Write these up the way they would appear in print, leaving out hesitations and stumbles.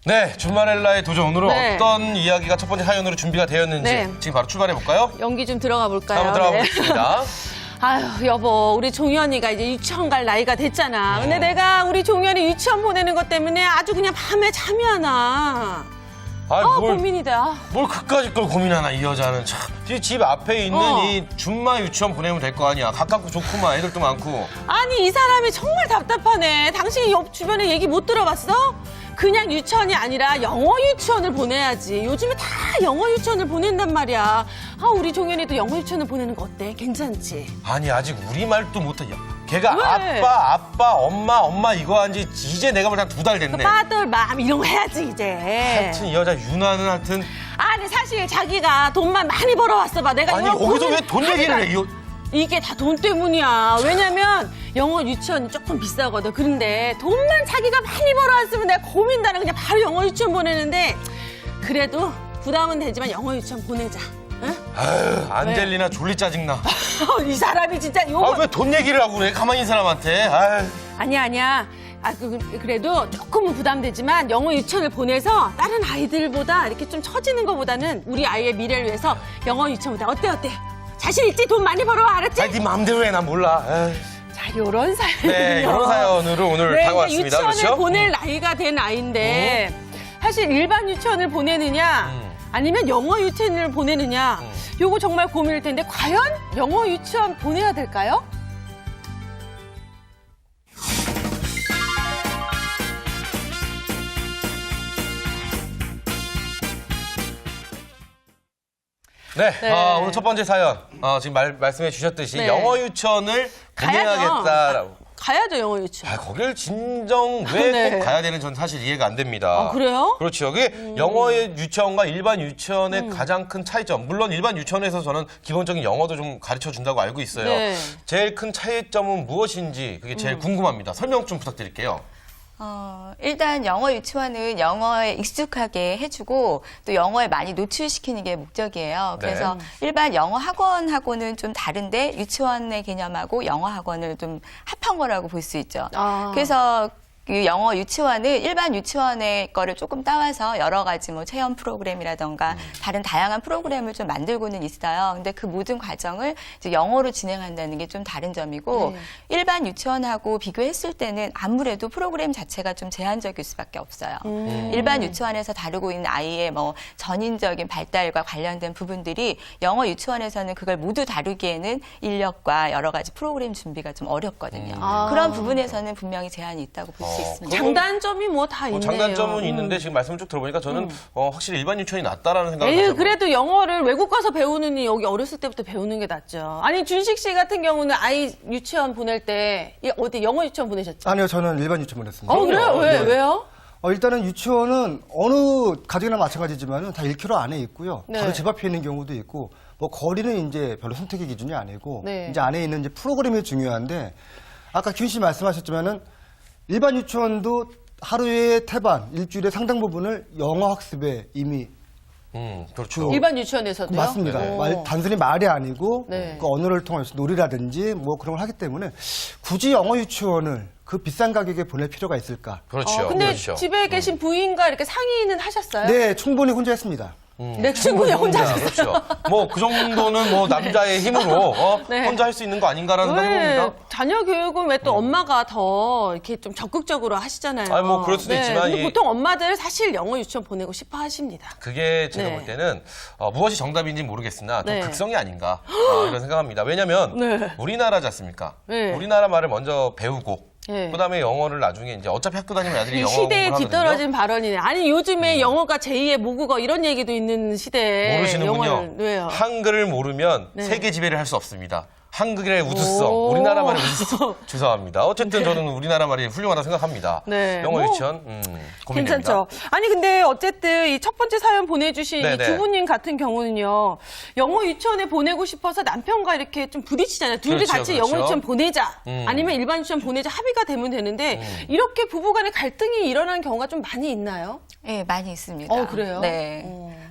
네, 주말엘라의 도전. 오늘은 네. 어떤 이야기가 첫 번째 사연으로 준비가 되었는지 네. 지금 바로 출발해볼까요? 연기 좀 들어가 볼까요? 한번 들어가 네. 보겠습니다. 아유, 여보, 우리 종현이가 이제 유치원 갈 나이가 됐잖아. 근데 내가 우리 종현이 유치원 보내는 것 때문에 아주 그냥 밤에 잠이 안 와. 아이, 고민이다. 뭘 그까짓 걸 고민하나, 이 여자는. 참. 집 앞에 있는 이 준마 유치원 보내면 될 거 아니야. 가깝고 좋구만, 애들도 많고. 아니, 이 사람이 정말 답답하네. 당신이 옆 주변에 얘기 못 들어봤어? 그냥 유치원이 아니라 영어 유치원을 보내야지. 요즘에 다 영어 유치원을 보낸단 말이야. 아, 우리 종현이도 영어 유치원을 보내는 거 어때? 괜찮지? 아니, 아직 우리말도 못해. 걔가 왜? 아빠, 엄마 이거 한 지 이제 내가 볼 때 한 2달 됐네. 빠들 맘 이런 거 해야지, 이제. 하여튼 이 여자 유나는 하여튼. 아니, 사실 자기가 돈만 많이 벌어왔어 봐. 내가 아니, 이거 여기서 왜 돈 얘기를 해? 이게 다 돈 때문이야. 왜냐면 영어 유치원이 조금 비싸거든. 그런데 돈만 자기가 많이 벌어왔으면 내가 고민다는 그냥 바로 영어 유치원 보내는데 그래도 부담은 되지만 영어 유치원 보내자. 응? 아유, 안젤리나 졸리 짜증나. 이 사람이 진짜 요거 왜 돈 얘기를 하고 그래? 가만히 있는 사람한테. 아유. 아니야. 아, 그래도 조금은 부담되지만 영어 유치원을 보내서 다른 아이들보다 이렇게 좀 처지는 것보다는 우리 아이의 미래를 위해서 영어 유치원 보다 어때? 자신 있지? 돈 많이 벌어와, 알았지? 아니, 네 마음대로 해, 난 몰라. 에이. 자, 요런 사연이요. 네, 이런 사연으로 오늘 네, 다가왔습니다. 유치원을 그렇죠? 보낼 나이가 된 아이인데 사실 일반 유치원을 보내느냐 아니면 영어 유치원을 보내느냐 요거 정말 고민일 텐데 과연 영어 유치원 보내야 될까요? 네, 네. 오늘 첫 번째 사연. 지금 말씀해 주셨듯이 네. 영어 유치원을 보내야겠다라고. 가야죠, 영어 유치원. 거길 진정 왜 네. 꼭 가야 되는 전 사실 이해가 안 됩니다. 그래요? 그렇죠. 그게 영어의 유치원과 일반 유치원의 가장 큰 차이점. 물론 일반 유치원에서 저는 기본적인 영어도 좀 가르쳐 준다고 알고 있어요. 네. 제일 큰 차이점은 무엇인지 그게 제일 궁금합니다. 설명 좀 부탁드릴게요. 일단 영어 유치원은 영어에 익숙하게 해주고 또 영어에 많이 노출시키는 게 목적이에요. 그래서 일반 영어 학원하고는 좀 다른데 유치원의 개념하고 영어 학원을 좀 합한 거라고 볼 수 있죠. 그래서 그 영어 유치원은 일반 유치원의 거를 조금 따와서 여러 가지 뭐 체험 프로그램이라던가 다른 다양한 프로그램을 좀 만들고는 있어요. 근데 그 모든 과정을 이제 영어로 진행한다는 게 좀 다른 점이고 일반 유치원하고 비교했을 때는 아무래도 프로그램 자체가 좀 제한적일 수밖에 없어요. 일반 유치원에서 다루고 있는 아이의 뭐 전인적인 발달과 관련된 부분들이 영어 유치원에서는 그걸 모두 다루기에는 인력과 여러 가지 프로그램 준비가 좀 어렵거든요. 그런 부분에서는 분명히 제한이 있다고 볼 수 있습니다. 장단점이 뭐 다 있네요. 장단점은 있는데 지금 말씀을 쭉 들어보니까 저는 확실히 일반 유치원이 낫다라는 생각을 에이, 가져요. 그래도 영어를 외국 가서 배우느니 여기 어렸을 때부터 배우는 게 낫죠. 아니, 준식 씨 같은 경우는 아이 유치원 보낼 때 어디 영어 유치원 보내셨죠? 아니요, 저는 일반 유치원 보냈습니다. 그래요? 네. 왜요? 일단은 유치원은 어느 가정이나 마찬가지지만 다 1km 안에 있고요. 네. 바로 집 앞에 있는 경우도 있고, 뭐 거리는 이제 별로 선택의 기준이 아니고, 네. 이제 안에 있는 이제 프로그램이 중요한데, 아까 기훈 씨 말씀하셨지만은 일반 유치원도 하루에 태반, 일주일에 상당 부분을 영어 학습에 이미 그렇죠. 일반 유치원에서도요? 맞습니다. 네. 단순히 말이 아니고 네. 그 언어를 통해서 놀이라든지 뭐 그런 걸 하기 때문에 굳이 영어 유치원을 그 비싼 가격에 보낼 필요가 있을까? 그렇죠. 근데 그렇죠. 집에 계신 부인과 이렇게 상의는 하셨어요? 네, 충분히 혼자 했습니다. 네, 충분히 혼자 하셨어요. 그렇죠. 뭐 그 정도는 뭐 남자의 힘으로 네. 혼자 할 수 있는 거 아닌가라는 생각이 왜 듭니다. 자녀 교육은 왜 또 엄마가 더 이렇게 좀 적극적으로 하시잖아요. 아니, 뭐 그럴 수도 있지만 근데 보통 엄마들 사실 영어 유치원 보내고 싶어 하십니다. 그게 제가 네. 볼 때는 무엇이 정답인지 모르겠으나 좀 네. 극성이 아닌가 이런 생각합니다. 왜냐하면 네. 우리나라지 않습니까? 네. 우리나라 말을 먼저 배우고 네. 그다음에 영어를 나중에 이제 어차피 학교 다니면 애들이 이 영어 시대에 공부를 하거든요. 뒤떨어진 발언이네. 아니, 요즘에 영어가 제2의 모국어 이런 얘기도 있는 시대에 모르시는군요. 영어를, 왜요? 한글을 모르면 네. 세계 지배를 할 수 없습니다. 한글의 우수성, 오. 우리나라 말의 우수성. 죄송합니다. 어쨌든 저는 우리나라 말이 훌륭하다고 생각합니다. 네. 영어 뭐, 유치원 고민됩니다. 괜찮죠. 아니, 근데 어쨌든 이 첫 번째 사연 보내주신 이 네네. 주부님 같은 경우는요, 영어 유치원에 보내고 싶어서 남편과 이렇게 좀 부딪히잖아요. 둘이 그렇죠, 같이 그렇죠. 영어 유치원 보내자. 아니면 일반 유치원 보내자 합의가 되면 되는데, 이렇게 부부 간에 갈등이 일어나는 경우가 좀 많이 있나요? 네, 많이 있습니다. 그래요? 네.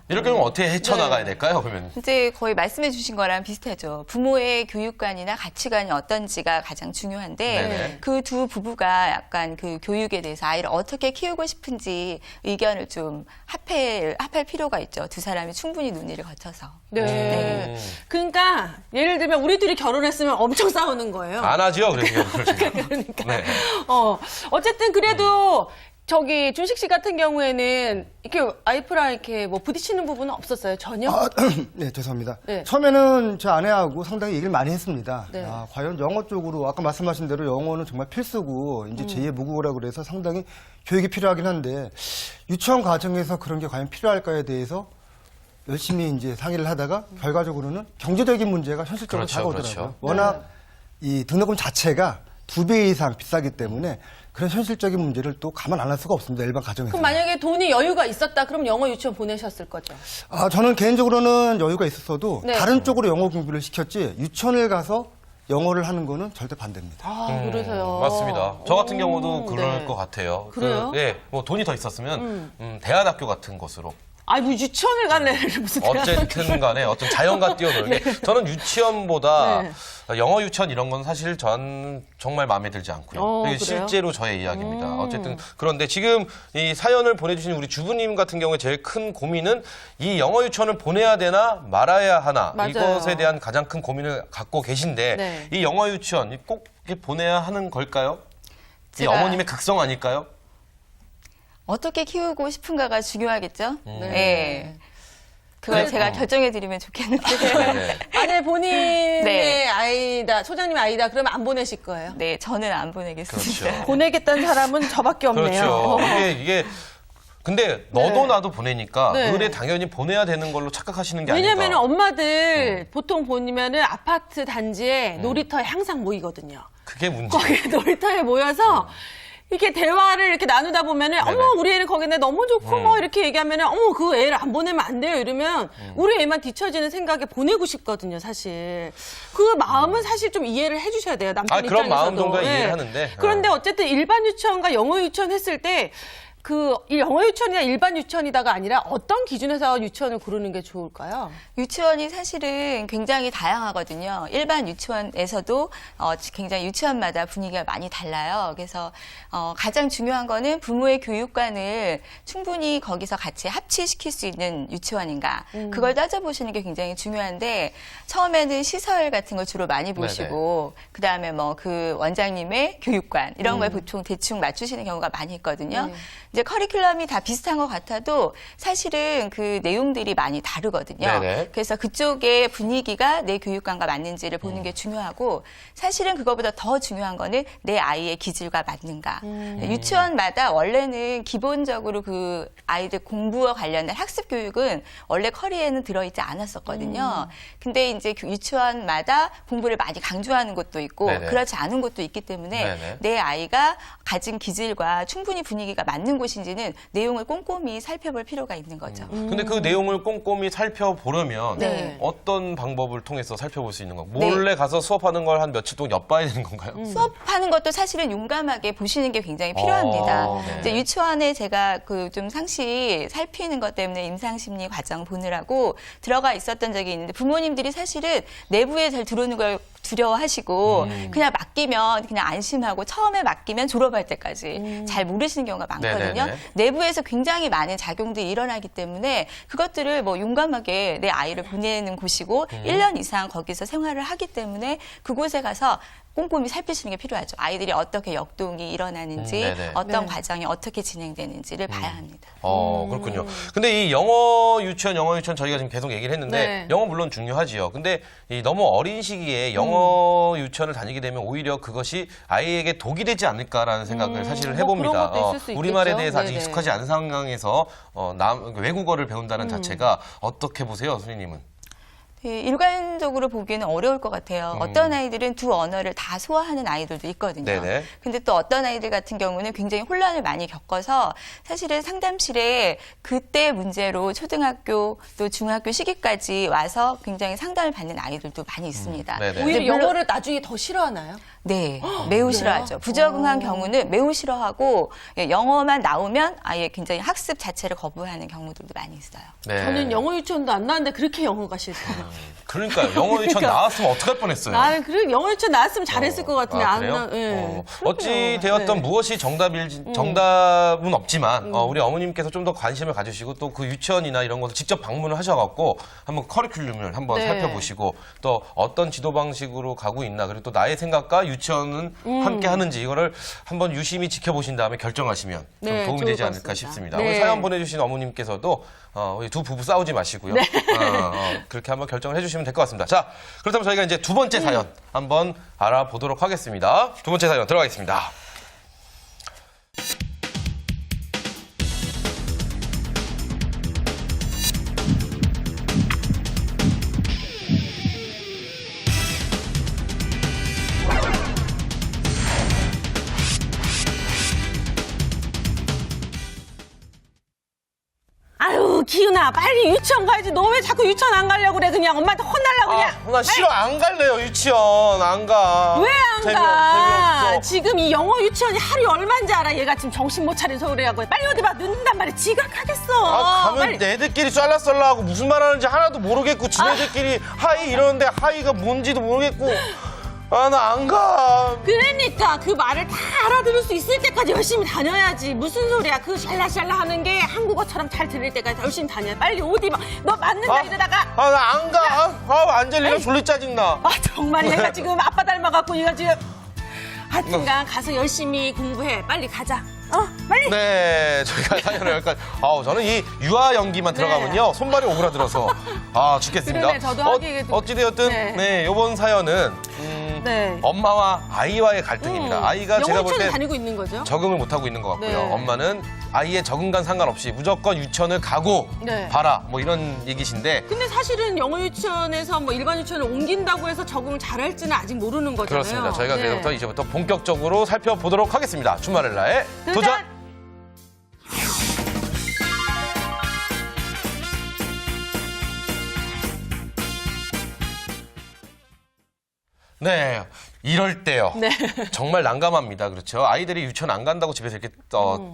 이럴 경우 어떻게 헤쳐나가야 네. 될까요, 그러면? 이제 거의 말씀해 주신 거랑 비슷하죠. 부모의 교육 교육관이나 가치관이 어떤지가 가장 중요한데 네네. 그 두 부부가 약간 그 교육에 대해서 아이를 어떻게 키우고 싶은지 의견을 좀 합할 필요가 있죠. 두 사람이 충분히 논의를 거쳐서. 네. 그러니까 예를 들면 우리 둘이 결혼했으면 엄청 싸우는 거예요. 안 하죠, 그래서. 그러니까. 네. 어쨌든 그래도 저기 준식 씨 같은 경우에는 이렇게 와이프랑 이렇게 뭐 부딪히는 부분은 없었어요? 전혀? 네, 죄송합니다. 네. 처음에는 제 아내하고 상당히 얘기를 많이 했습니다. 네. 과연 영어 쪽으로 아까 말씀하신 대로 영어는 정말 필수고 이제 제2의 모국어라 그래서 상당히 교육이 필요하긴 한데 유치원 과정에서 그런 게 과연 필요할까에 대해서 열심히 이제 상의를 하다가 결과적으로는 경제적인 문제가 현실적으로 그렇죠, 다가오더라고요. 그렇죠. 워낙 이 등록금 자체가 2배 이상 비싸기 때문에 그런 현실적인 문제를 또 가만 안 할 수가 없습니다. 일반 가정에서. 그럼 만약에 돈이 여유가 있었다 그럼 영어 유치원 보내셨을 거죠? 저는 개인적으로는 여유가 있었어도 네. 다른 쪽으로 영어 공부를 시켰지 유치원을 가서 영어를 하는 거는 절대 반대입니다. 그래서요. 맞습니다. 저 같은 경우도 그럴 네. 것 같아요. 그래요? 뭐 돈이 더 있었으면 대안학교 같은 곳으로 아니 뭐 유치원을 갈래 무슨 어쨌든 간에 어떤 자연과 뛰어놀게 저는 유치원보다 네. 영어 유치원 이런 건 사실 전 정말 마음에 들지 않고요. 이게 그래요? 실제로 저의 이야기입니다. 어쨌든 그런데 지금 이 사연을 보내주신 우리 주부님 같은 경우에 제일 큰 고민은 이 영어 유치원을 보내야 되나 말아야 하나 맞아요. 이것에 대한 가장 큰 고민을 갖고 계신데 네. 이 영어 유치원 꼭 이렇게 보내야 하는 걸까요? 이 제가- 어머님의 극성 아닐까요? 어떻게 키우고 싶은가가 중요하겠죠. 네. 네. 그걸 네. 제가 결정해 드리면 좋겠는데. 네. 만약에 본인의 네. 아이다, 소장님 아이다, 그러면 안 보내실 거예요? 네, 저는 안 보내겠습니다. 그렇죠. 보내겠다는 사람은 저밖에 없네요. 그렇죠. 이게 근데 너도 네. 나도 보내니까 네. 의뢰 당연히 보내야 되는 걸로 착각하시는 게 아닌가. 왜냐면 엄마들 보통 보면은 아파트 단지에 놀이터에 항상 모이거든요. 그게 문제. 거기 놀이터에 모여서 이렇게 대화를 이렇게 나누다 보면은 네네. 어머 우리 애는 거기네 너무 좋고 뭐 이렇게 얘기하면은 어머 그 애를 안 보내면 안 돼요 이러면 우리 애만 뒤처지는 생각에 보내고 싶거든요 사실 그 마음은 사실 좀 이해를 해주셔야 돼요 남편 그런 입장에서도. 마음 정도야 예. 이해를 하는데. 그런데 어쨌든 일반 유치원과 영어 유치원 했을 때 그 영어 유치원이나 일반 유치원이다가 아니라 어떤 기준에서 유치원을 고르는 게 좋을까요? 유치원이 사실은 굉장히 다양하거든요. 일반 유치원에서도 굉장히 유치원마다 분위기가 많이 달라요. 그래서 가장 중요한 거는 부모의 교육관을 충분히 거기서 같이 합치시킬 수 있는 유치원인가. 그걸 따져보시는 게 굉장히 중요한데 처음에는 시설 같은 걸 주로 많이 보시고 그다음에 뭐 그 원장님의 교육관 이런 거에 보통 대충 맞추시는 경우가 많이 있거든요. 이제 커리큘럼이 다 비슷한 것 같아도 사실은 그 내용들이 많이 다르거든요. 네네. 그래서 그쪽의 분위기가 내 교육관과 맞는지를 보는 게 중요하고 사실은 그거보다 더 중요한 거는 내 아이의 기질과 맞는가. 유치원마다 원래는 기본적으로 그 아이들 공부와 관련된 학습 교육은 원래 커리에는 들어있지 않았었거든요. 근데 이제 유치원마다 공부를 많이 강조하는 곳도 있고 네네. 그렇지 않은 곳도 있기 때문에 네네. 내 아이가 가진 기질과 충분히 분위기가 맞는 곳인지는 내용을 꼼꼼히 살펴볼 필요가 있는 거죠. 근데 그 내용을 꼼꼼히 살펴보려면 네. 어떤 방법을 통해서 살펴볼 수 있는 건가요? 몰래 가서 수업하는 걸 한 며칠 동안 엿봐야 되는 건가요? 수업하는 것도 사실은 용감하게 보시는 게 굉장히 필요합니다. 네. 이제 유치원에 제가 그 좀 상시 살피는 것 때문에 임상심리 과정 보느라고 들어가 있었던 적이 있는데 부모님들이 사실은 내부에 잘 들어오는 걸 두려워하시고 그냥 맡기면 그냥 안심하고 처음에 맡기면 졸업할 때까지 잘 모르시는 경우가 많거든요. 네네네. 내부에서 굉장히 많은 작용들이 일어나기 때문에 그것들을 뭐 용감하게 내 아이를 보내는 곳이고 1년 이상 거기서 생활을 하기 때문에 그곳에 가서 꼼꼼히 살피시는 게 필요하죠. 아이들이 어떻게 역동이 일어나는지 네네. 어떤 네. 과정이 어떻게 진행되는지를 봐야 합니다. 그렇군요. 근데 이 영어 유치원 저희가 지금 계속 얘기를 했는데 네. 영어 물론 중요하지요. 근데 이 너무 어린 시기에 영어 유치원을 다니게 되면 오히려 그것이 아이에게 독이 되지 않을까라는 생각을 사실을 뭐 해봅니다. 그런 것도 있을 수 우리말에 있겠죠. 대해서 아직 네네. 익숙하지 않은 상황에서 외국어를 배운다는 자체가 어떻게 보세요, 선생님은? 예, 일관적으로 보기에는 어려울 것 같아요. 어떤 아이들은 두 언어를 다 소화하는 아이들도 있거든요. 네네. 근데 또 어떤 아이들 같은 경우는 굉장히 혼란을 많이 겪어서 사실은 상담실에 그때 문제로 초등학교 또 중학교 시기까지 와서 굉장히 상담을 받는 아이들도 많이 있습니다. 네네. 오히려 근데 물론- 영어를 나중에 더 싫어하나요? 네, 매우 싫어하죠. 부적응한 경우는 매우 싫어하고 예, 영어만 나오면 아예 굉장히 학습 자체를 거부하는 경우들도 많이 있어요. 네. 저는 영어 유치원도 안 나왔는데 그렇게 영어가 싫어요. 그러니까요. 영어 유치원 나왔으면 어떡할 뻔했어요. 아, 그래 영어 유치원 나왔으면 잘했을 것 같은데 아, 안 그래요? 나. 예. 어찌 되었던 네. 무엇이 정답은 없지만 우리 어머님께서 좀 더 관심을 가지시고 또 그 유치원이나 이런 것을 직접 방문을 하셔갖고 한번 커리큘럼을 한번 네. 살펴보시고 또 어떤 지도 방식으로 가고 있나 그리고 또 나의 생각과 유치원은 함께 하는지 이거를 한번 유심히 지켜보신 다음에 결정하시면 좀 네, 도움이 좋을 되지 것 않을까 같습니다. 싶습니다. 네. 오늘 사연 보내주신 어머님께서도 우리 두 부부 싸우지 마시고요. 네. 그렇게 한번 결정을 해주시면 될 것 같습니다. 자, 그렇다면 저희가 이제 두 번째 사연 한번 알아보도록 하겠습니다. 두 번째 사연 들어가겠습니다. 아유 기훈아 빨리 유치원 가야지. 너 왜 자꾸 유치원 안 가려고 그래? 그냥 엄마한테 혼날라고 그냥. 나 싫어 안 갈래요 유치원 안 가. 왜 안 가? 재미없어. 지금 이 영어 유치원이 하루에 얼마인지 알아? 얘가 지금 정신 못 차린 소리라고 해. 빨리 어디 봐. 늦는단 말이야. 지각하겠어. 가면 빨리. 애들끼리 쏠라쏠라하고 무슨 말 하는지 하나도 모르겠고 지네들끼리 하이 이러는데 하이가 뭔지도 모르겠고 나 안 가. 그러니까 그 말을 다 알아들을 수 있을 때까지 열심히 다녀야지. 무슨 소리야? 그 샬라샬라 하는 게 한국어처럼 잘 들릴 때까지 열심히 다녀야. 빨리 옷 입어. 너 맞는다 이러다가. 나 안 가. 안젤리나 졸리 짜증나. 정말 얘가 지금 아빠 닮아갖고 얘가 지금. 하여튼간 가서 열심히 공부해. 빨리 가자. 빨리. 네, 저희가 사연을 여기까지. 저는 이 유아 연기만 들어가면요 손발이 오그라들어서 죽겠습니다. 그러네, 저도 하기 어찌되었든 네. 이번 사연은 네. 엄마와 아이와의 갈등입니다. 아이가 제가 영어 볼 유치원 때 다니고 있는 거죠? 적응을 못하고 있는 것 같고요. 네. 엄마는 아이의 적응과 상관없이 무조건 유치원을 가고 네. 봐라 뭐 이런 얘기신데 근데 사실은 영어 유치원에서 뭐 일반 유치원을 옮긴다고 해서 적응을 잘할지는 아직 모르는 거잖아요. 그렇습니다. 저희가 네. 그래서부터 이제부터 본격적으로 살펴보도록 하겠습니다. 주말엘라의 도전! 네, 이럴 때요. 네. 정말 난감합니다. 그렇죠. 아이들이 유치원 안 간다고 집에서 이렇게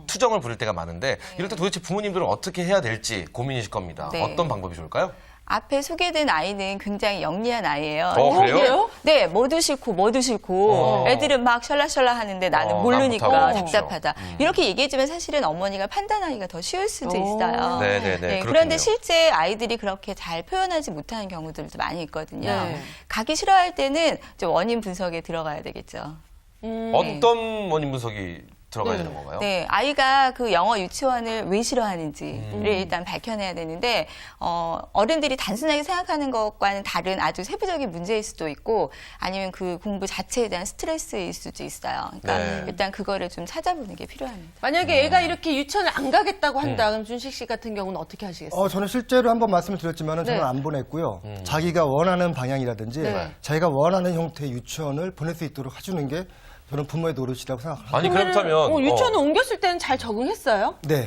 투정을 부릴 때가 많은데 이럴 때 도대체 부모님들은 어떻게 해야 될지 고민이실 겁니다. 네. 어떤 방법이 좋을까요? 앞에 소개된 아이는 굉장히 영리한 아이예요. 그래요? 그래요? 네, 뭐도 싫고 애들은 막 셜라셜라 하는데 나는 모르니까 난 못하고. 답답하다. 이렇게 얘기해주면 사실은 어머니가 판단하기가 더 쉬울 수도 있어요. 네네네. 그런데 그렇군요. 실제 아이들이 그렇게 잘 표현하지 못하는 경우들도 많이 있거든요. 네. 가기 싫어할 때는 좀 원인 분석에 들어가야 되겠죠. 어떤 원인 분석이 들어가야 되는 건가요? 네, 아이가 그 영어 유치원을 왜 싫어하는지를 일단 밝혀내야 되는데 어른들이 단순하게 생각하는 것과는 다른 아주 세부적인 문제일 수도 있고 아니면 그 공부 자체에 대한 스트레스일 수도 있어요. 그러니까 네. 일단 그거를 좀 찾아보는 게 필요합니다. 만약에 애가 이렇게 유치원을 안 가겠다고 한다. 그럼 준식 씨 같은 경우는 어떻게 하시겠어요? 저는 실제로 한번 말씀을 드렸지만은 저는 네. 안 보냈고요. 자기가 원하는 방향이라든지 네. 자기가 원하는 형태의 유치원을 보낼 수 있도록 해주는 게 저는 부모의 노릇이라고 생각합니다. 아니 그렇다면 유치원을 옮겼을 때는 잘 적응했어요? 네.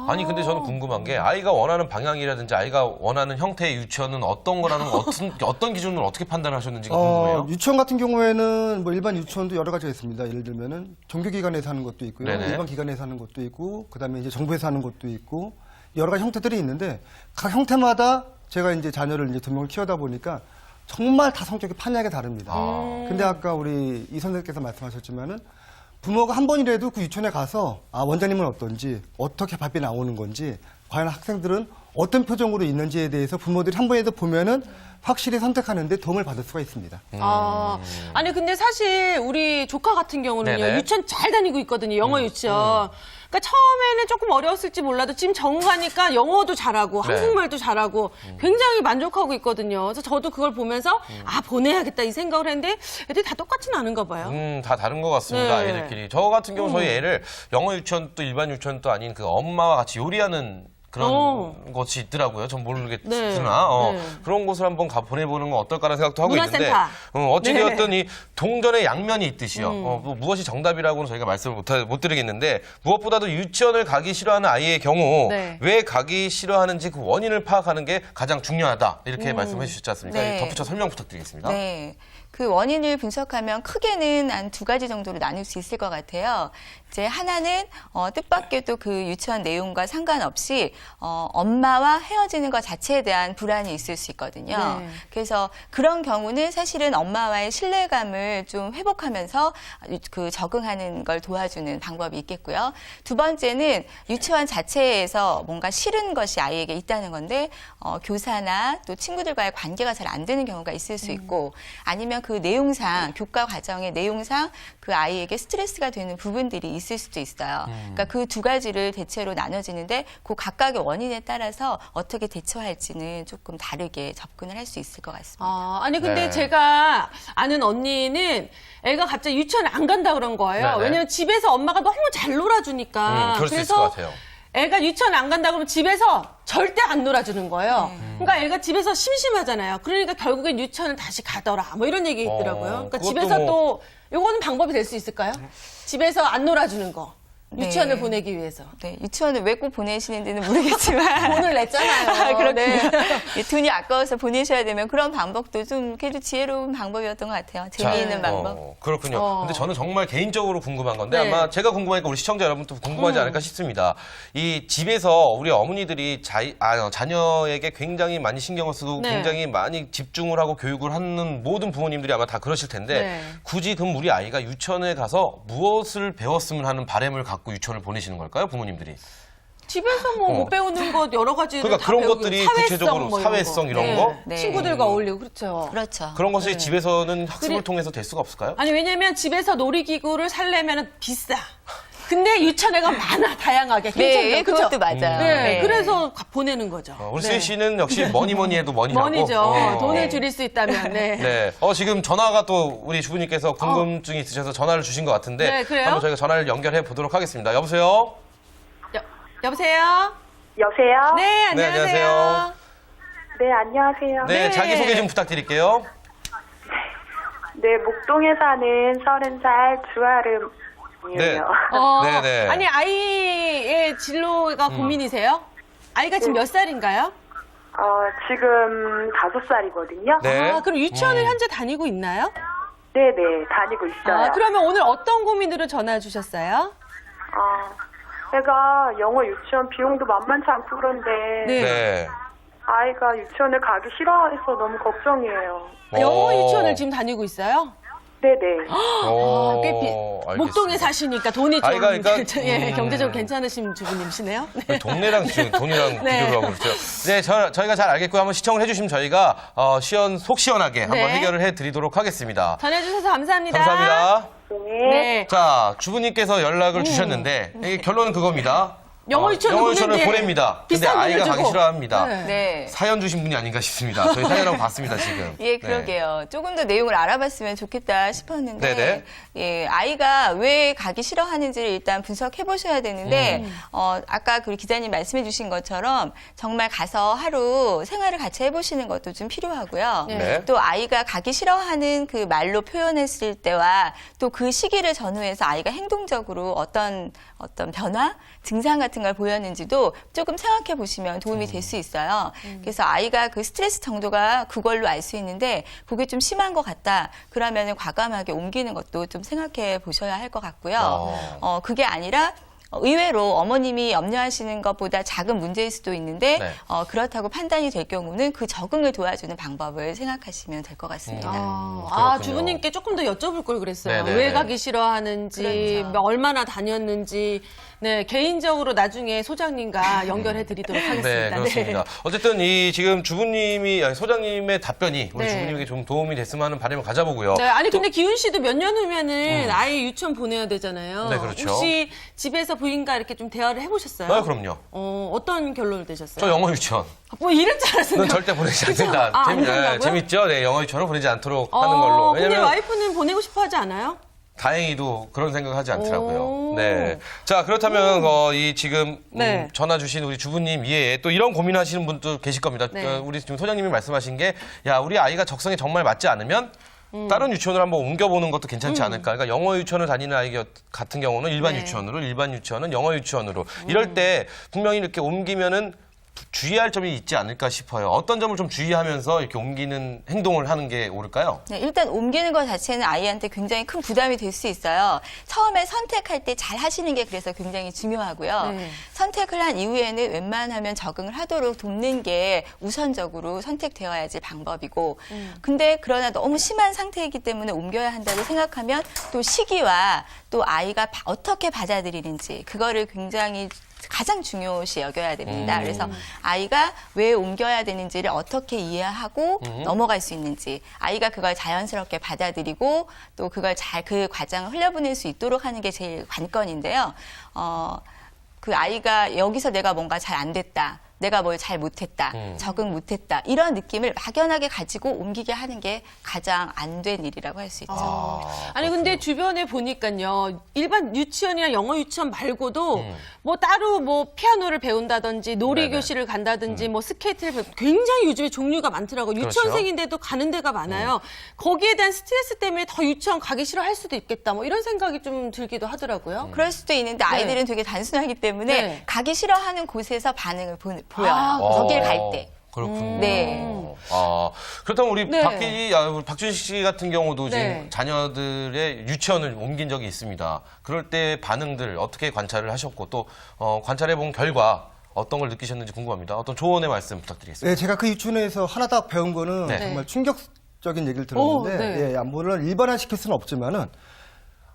아니 근데 저는 궁금한 게 아이가 원하는 방향이라든지 아이가 원하는 형태의 유치원은 어떤 거라는 거 어떤 기준으로 어떻게 판단하셨는지가 궁금해요. 유치원 같은 경우에는 뭐 일반 유치원도 여러 가지가 있습니다. 예를 들면은 종교기관에서 하는 것도 있고요. 네네. 일반 기관에서 하는 것도 있고, 그다음에 이제 정부에서 하는 것도 있고, 여러 가지 형태들이 있는데 각 형태마다 제가 이제 자녀를 이제 2명을 키우다 보니까 정말 다 성격이 판이하게 다릅니다. 근데 아까 우리 이 선생님께서 말씀하셨지만은 부모가 한 번이라도 그 유치원에 가서 원장님은 어떤지, 어떻게 밥이 나오는 건지, 과연 학생들은 어떤 표정으로 있는지에 대해서 부모들이 한 번이라도 보면은 확실히 선택하는데 도움을 받을 수가 있습니다. 아니 근데 사실 우리 조카 같은 경우는요 네네. 유치원 잘 다니고 있거든요. 영어 유치원. 그러니까 처음에는 조금 어려웠을지 몰라도 지금 적응하니까 영어도 잘하고 네. 한국말도 잘하고 굉장히 만족하고 있거든요. 그래서 저도 그걸 보면서 보내야겠다 이 생각을 했는데 애들이 다 똑같지는 않은가 봐요. 다 다른 것 같습니다. 네. 애들끼리. 저 같은 경우 저희 애를 영어 유치원도 일반 유치원도 아닌 그 엄마와 같이 요리하는 그런 것이 있더라고요. 전 모르겠으나 네. 그런 곳을 한번 가 보내보는 건 어떨까라는 생각도 하고 있는데 문화센터. 어찌되었든 이 동전의 양면이 있듯이요. 뭐 무엇이 정답이라고는 저희가 말씀을 못 드리겠는데 무엇보다도 유치원을 가기 싫어하는 아이의 경우 네. 왜 가기 싫어하는지 그 원인을 파악하는 게 가장 중요하다. 이렇게 말씀해 주셨지 않습니까? 네. 덧붙여 설명 부탁드리겠습니다. 네. 그 원인을 분석하면 크게는 한 2가지 정도로 나눌 수 있을 것 같아요. 이제 하나는 뜻밖에도 그 유치원 내용과 상관없이 엄마와 헤어지는 것 자체에 대한 불안이 있을 수 있거든요. 네. 그래서 그런 경우는 사실은 엄마와의 신뢰감을 좀 회복하면서 그 적응하는 걸 도와주는 방법이 있겠고요. 두 번째는 유치원 자체에서 뭔가 싫은 것이 아이에게 있다는 건데 교사나 또 친구들과의 관계가 잘 안 되는 경우가 있을 수 있고 아니면 그 내용상 교과 과정의 내용상 그 아이에게 스트레스가 되는 부분들이 있을 수도 있어요. 그러니까 그 두 가지를 대체로 나눠지는데 그 각각의 원인에 따라서 어떻게 대처할지는 조금 다르게 접근을 할 수 있을 것 같습니다. 아니 근데 네. 제가 아는 언니는 애가 갑자기 유치원에 안 간다 그런 거예요. 네네. 왜냐면 집에서 엄마가 너무 잘 놀아주니까. 그럴 수 있을 것 같아요. 애가 유치원 안 간다 그러면 집에서 절대 안 놀아주는 거예요. 그러니까 애가 집에서 심심하잖아요. 그러니까 결국엔 유치원을 다시 가더라. 뭐 이런 얘기 있더라고요. 그러니까 그것도 집에서 뭐- 또 요거는 방법이 될 수 있을까요? 집에서 안 놀아주는 거. 유치원을 네. 보내기 위해서. 네, 유치원을 왜 꼭 보내시는지는 모르겠지만 돈을 냈잖아요. 그렇군요. 네. 예, 돈이 아까워서 보내셔야 되면 그런 방법도 좀 그래도 지혜로운 방법이었던 것 같아요. 재미있는 방법. 그렇군요. 근데 저는 정말 개인적으로 궁금한 건데 네. 아마 제가 궁금하니까 우리 시청자 여러분도 궁금하지 않을까 싶습니다. 이 집에서 우리 어머니들이 자녀에게 굉장히 많이 신경을 쓰고 네. 굉장히 많이 집중을 하고 교육을 하는 모든 부모님들이 아마 다 그러실 텐데 네. 굳이 그럼 우리 아이가 유치원에 가서 무엇을 배웠으면 하는 바램을 갖고 유치원을 보내시는 걸까요, 부모님들이? 집에서 뭐 못 배우는 것 여러 가지 그러니까 그런 것들이 구체적으로 사회성 이런 거? 네. 친구들과 어울리고 그렇죠. 그렇죠. 그런 것이 집에서는 학습을 그래- 통해서 될 수가 없을까요? 아니 왜냐면 집에서 놀이기구를 살려면 비싸. 근데 유치원에가 많아 다양하게. 네, 괜찮죠? 그쵸? 그것도 맞아요. 네, 네. 그래서 보내는 거죠. 우리 네. 수희 씨는 역시 뭐니 해도 머니라고. 머니죠. 돈을 네. 줄일 수 있다면. 네. 네. 지금 전화가 또 우리 주부님께서 궁금증이 있으셔서 전화를 주신 것 같은데. 네, 그래요? 한번 저희가 전화를 연결해 보도록 하겠습니다. 여보세요? 여보세요? 여보세요? 네, 안녕하세요. 네, 안녕하세요. 네, 안녕하세요. 네, 자기소개 좀 부탁드릴게요. 네, 목동에 사는 30살 주아름이에요. 네네. 아니, 아이의 진로가 고민이세요? 아이가 지금 몇 살인가요? 지금 5살이거든요. 네. 아, 그럼 유치원을 현재 다니고 있나요? 네네, 다니고 있어요. 아, 그러면 오늘 어떤 고민으로 전화 주셨어요? 제가 영어 유치원 비용도 만만치 않고 그런데 네. 네. 아이가 유치원을 가기 싫어해서 너무 걱정이에요. 영어 유치원을 지금 다니고 있어요? 네네. 오, 꽤 알겠습니다. 목동에 사시니까 돈이 좀 아이가 그러니까, 예, 경제적으로 괜찮으신 주부님이시네요. 네. 그 동네랑 지금 돈이랑 네. 비교를 하고 그렇죠. 네, 저희가 잘 알겠고요. 한번 시청을 해주시면 저희가 속 시원하게 한번 네. 해결을 해드리도록 하겠습니다. 전해주셔서 감사합니다. 감사합니다. 네. 네. 자, 주부님께서 연락을 주셨는데 이게 결론은 그겁니다. 영어 유치원을 보냅니다. 근데 비싼 돈을 아이가 가기 주고. 싫어합니다. 네. 네. 사연 주신 분이 아닌가 싶습니다. 저희 사연하고 봤습니다, 지금. 예, 그러게요. 조금 더 내용을 알아봤으면 좋겠다 싶었는데, 네네. 예, 아이가 왜 가기 싫어하는지를 일단 분석해 보셔야 되는데, 아까 그 기자님 말씀해 주신 것처럼 정말 가서 하루 생활을 같이 해보시는 것도 좀 필요하고요. 네. 또 아이가 가기 싫어하는 그 말로 표현했을 때와 또 그 시기를 전후해서 아이가 행동적으로 어떤 변화, 증상 같은 걸 보였는지도 조금 생각해 보시면 도움이 될 수 있어요. 그래서 아이가 그 스트레스 정도가 그걸로 알 수 있는데 그게 좀 심한 것 같다. 그러면 과감하게 옮기는 것도 좀 생각해 보셔야 할 것 같고요. 그게 아니라 의외로 어머님이 염려하시는 것보다 작은 문제일 수도 있는데 네. 그렇다고 판단이 될 경우는 그 적응을 도와주는 방법을 생각하시면 될 것 같습니다. 그렇군요. 주부님께 조금 더 여쭤볼 걸 그랬어요. 네네네. 왜 가기 싫어하는지, 그렇죠. 얼마나 다녔는지, 네, 개인적으로 나중에 소장님과 연결해 드리도록 하겠습니다. 네, 그렇습니다. 어쨌든 지금 소장님의 답변이 우리 네. 주부님에게 좀 도움이 됐으면 하는 바람을 가져보고요. 네, 아니 근데 기훈 씨도 몇 년 후면은 아이 유치원 보내야 되잖아요. 네, 그렇죠. 혹시 집에서 부인과 이렇게 좀 대화를 해보셨어요? 아, 그럼요. 어떤 결론을 내셨어요? 저 영어 유치원. 뭐 이럴 줄 알았어요. 는 절대 보내지 그죠? 않는다. 아, 안 된다고요? 재밌죠? 네, 영어 유치원을 보내지 않도록 하는 걸로. 근데 왜냐면 와이프는 보내고 싶어 하지 않아요? 다행히도 그런 생각하지 않더라고요. 오. 네. 자, 그렇다면 지금 네. 전화 주신 우리 주부님 이외에 또 이런 고민하시는 분도 계실 겁니다. 네. 우리 지금 소장님이 말씀하신 게 우리 아이가 적성에 정말 맞지 않으면 다른 유치원을 한번 옮겨보는 것도 괜찮지 않을까. 그러니까 영어 유치원을 다니는 아이 같은 경우는 일반 네. 유치원으로, 일반 유치원은 영어 유치원으로. 이럴 때 분명히 이렇게 옮기면은 주의할 점이 있지 않을까 싶어요. 어떤 점을 좀 주의하면서 이렇게 옮기는 행동을 하는 게 옳을까요? 네, 일단 옮기는 것 자체는 아이한테 굉장히 큰 부담이 될 수 있어요. 처음에 선택할 때 잘 하시는 게 그래서 굉장히 중요하고요. 네. 선택을 한 이후에는 웬만하면 적응을 하도록 돕는 게 우선적으로 선택되어야지 방법이고 근데 그러나 너무 심한 상태이기 때문에 옮겨야 한다고 생각하면 또 시기와 또 아이가 어떻게 받아들이는지 그거를 굉장히 가장 중요시 여겨야 됩니다. 그래서 아이가 왜 옮겨야 되는지를 어떻게 이해하고 넘어갈 수 있는지, 아이가 그걸 자연스럽게 받아들이고 또 그걸 잘 그 과정을 흘려보낼 수 있도록 하는 게 제일 관건인데요. 그 아이가 여기서 내가 뭔가 잘 안 됐다. 내가 뭘 잘 못했다, 적응 못했다 이런 느낌을 막연하게 가지고 옮기게 하는 게 가장 안 된 일이라고 할 수 있죠. 아니 근데 주변에 보니까요 일반 유치원이나 영어 유치원 말고도 뭐 따로 뭐 피아노를 배운다든지 놀이교실을 간다든지 뭐 스케이트를 굉장히 요즘에 종류가 많더라고요. 그렇죠. 유치원생인데도 가는 데가 많아요. 거기에 대한 스트레스 때문에 더 유치원 가기 싫어할 수도 있겠다 뭐 이런 생각이 좀 들기도 하더라고요. 그럴 수도 있는데 아이들은 되게 단순하기 때문에 네. 가기 싫어하는 곳에서 반응을 보여요. 아, 거길 갈 때. 그렇군요. 네. 그렇다면 우리 네. 우리 박준식 씨 같은 경우도 네. 지금 자녀들의 유치원을 옮긴 적이 있습니다. 그럴 때 반응들 어떻게 관찰을 하셨고 또 관찰해본 결과 어떤 걸 느끼셨는지 궁금합니다. 어떤 조언의 말씀 부탁드리겠습니다. 네, 제가 그 유치원에서 하나 딱 배운 거는 네. 정말 충격적인 얘기를 들었는데, 네. 예, 물론 일반화시킬 수는 없지만은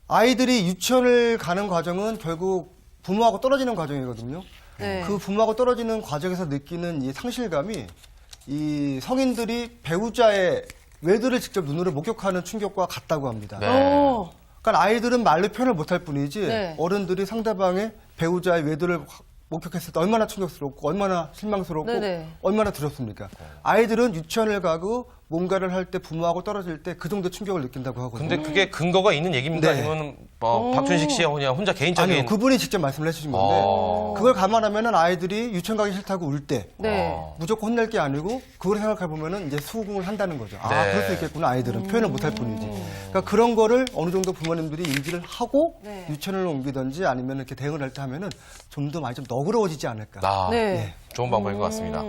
아이들이 유치원을 가는 과정은 결국 부모하고 떨어지는 과정이거든요. 네. 그 부모하고 떨어지는 과정에서 느끼는 이 상실감이 이 성인들이 배우자의 외도를 직접 눈으로 목격하는 충격과 같다고 합니다. 네. 오. 그러니까 아이들은 말로 표현을 못할 뿐이지 네. 어른들이 상대방의 배우자의 외도를 목격했을 때 얼마나 충격스럽고 얼마나 실망스럽고 네네. 얼마나 두렵습니까? 아이들은 유치원을 가고 뭔가를 할 때 부모하고 떨어질 때 그 정도 충격을 느낀다고 하거든요. 근데 그게 근거가 있는 얘기입니까? 네. 아니면 박준식 씨가 그냥 혼자 개인적인 아니요, 그분이 직접 말씀을 해주신 건데 그걸 감안하면은 아이들이 유치원 가기 싫다고 울 때 네. 무조건 혼낼 게 아니고 그걸 생각해 보면은 이제 수긍을 한다는 거죠. 아, 네. 그럴 수 있겠구나. 아이들은 표현을 못할 뿐이지. 그러니까 그런 거를 어느 정도 부모님들이 인지를 하고 네. 유치원을 옮기든지 아니면 이렇게 대응을 할 때 하면은 좀 더 많이 좀 너그러워지지 않을까. 네. 좋은 방법인 것 같습니다.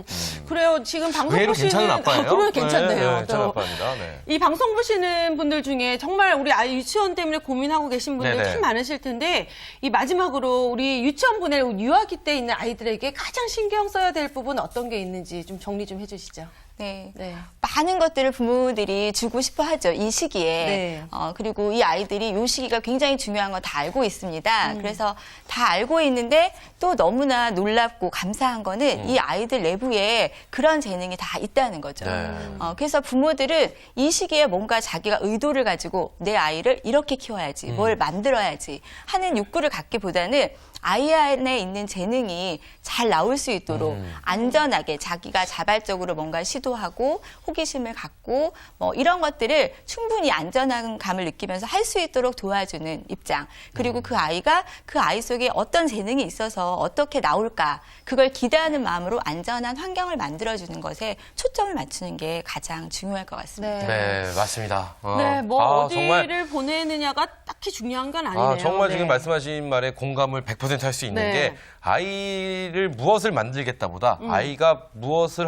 그래요. 지금 방송 의외로 보시는 괜찮은 아빠예요. 그래 괜찮네요. 네, 괜찮은 아빠입니다. 네. 이 방송 보시는 분들 중에 정말 우리 아이 유치원 때문에 고민하고 계신 분들 네네. 참 많으실 텐데 이 마지막으로 우리 유치원 보낼 유아기 때 있는 아이들에게 가장 신경 써야 될 부분 어떤 게 있는지 좀 정리 좀 해주시죠. 네. 네. 많은 것들을 부모들이 주고 싶어 하죠. 이 시기에. 네. 그리고 이 아이들이 이 시기가 굉장히 중요한 거 다 알고 있습니다. 그래서 다 알고 있는데 또 너무나 놀랍고 감사한 거는 이 아이들 내부에 그런 재능이 다 있다는 거죠. 네. 그래서 부모들은 이 시기에 뭔가 자기가 의도를 가지고 내 아이를 이렇게 키워야지, 뭘 만들어야지 하는 욕구를 갖기보다는 아이 안에 있는 재능이 잘 나올 수 있도록 안전하게 자기가 자발적으로 뭔가 시도하고 호기심을 갖고 뭐 이런 것들을 충분히 안전한 감을 느끼면서 할 수 있도록 도와주는 입장. 그리고 그 아이가 그 아이 속에 어떤 재능이 있어서 어떻게 나올까. 그걸 기대하는 마음으로 안전한 환경을 만들어주는 것에 초점을 맞추는 게 가장 중요할 것 같습니다. 네, 맞습니다. 네, 뭐 어디를 정말, 보내느냐가 딱히 중요한 건 아니네요. 정말 네. 지금 말씀하신 말에 공감을 100% 할 수 있는 네. 게 아이를 무엇을 만들겠다보다 아이가 무엇을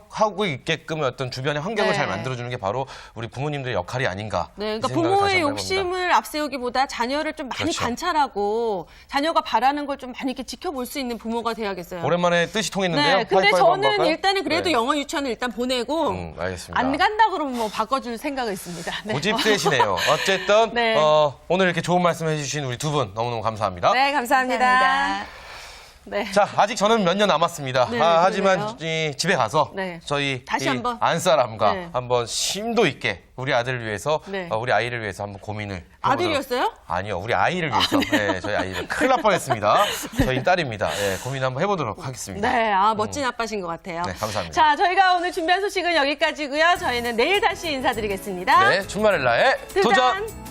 하고 있게끔 어떤 주변의 환경을 네. 잘 만들어주는 게 바로 우리 부모님들의 역할이 아닌가. 네, 이 그러니까 생각을 다시 부모의 한번 해봅니다. 욕심을 앞세우기보다 자녀를 좀 많이 그렇죠. 관찰하고 자녀가 바라는 걸 좀 많이 이렇게 지켜볼 수 있는 부모가 돼야겠어요. 오랜만에 뜻이 통했는데요. 네, 근데 하이파이브 한번 저는 할까요? 일단은 그래도 네. 영어 유치원을 일단 보내고 알겠습니다. 안 간다 그러면 뭐 바꿔줄 생각은 있습니다. 네. 고집세시네요. 어쨌든 네. 오늘 이렇게 좋은 말씀 해주신 우리 두 분 너무너무 감사합니다. 네, 감사합니다. 감사합니다. 네. 자, 아직 저는 몇 년 남았습니다. 네, 하지만 그러네요. 이 집에 가서 네. 저희 다시 이 한번. 안사람과 네. 한번 심도 있게 우리 아들을 위해서 네. 우리 아이를 위해서 한번 고민을 해보도록. 아들이었어요? 아니요, 우리 아이를 위해서. 네, 저희 아이를 큰일 날 뻔했습니다. 저희 딸입니다. 네, 고민 한번 해보도록 하겠습니다. 네, 멋진 아빠신 것 같아요. 네, 감사합니다. 자, 저희가 오늘 준비한 소식은 여기까지고요. 저희는 내일 다시 인사드리겠습니다. 네, 준말렐라의 도전.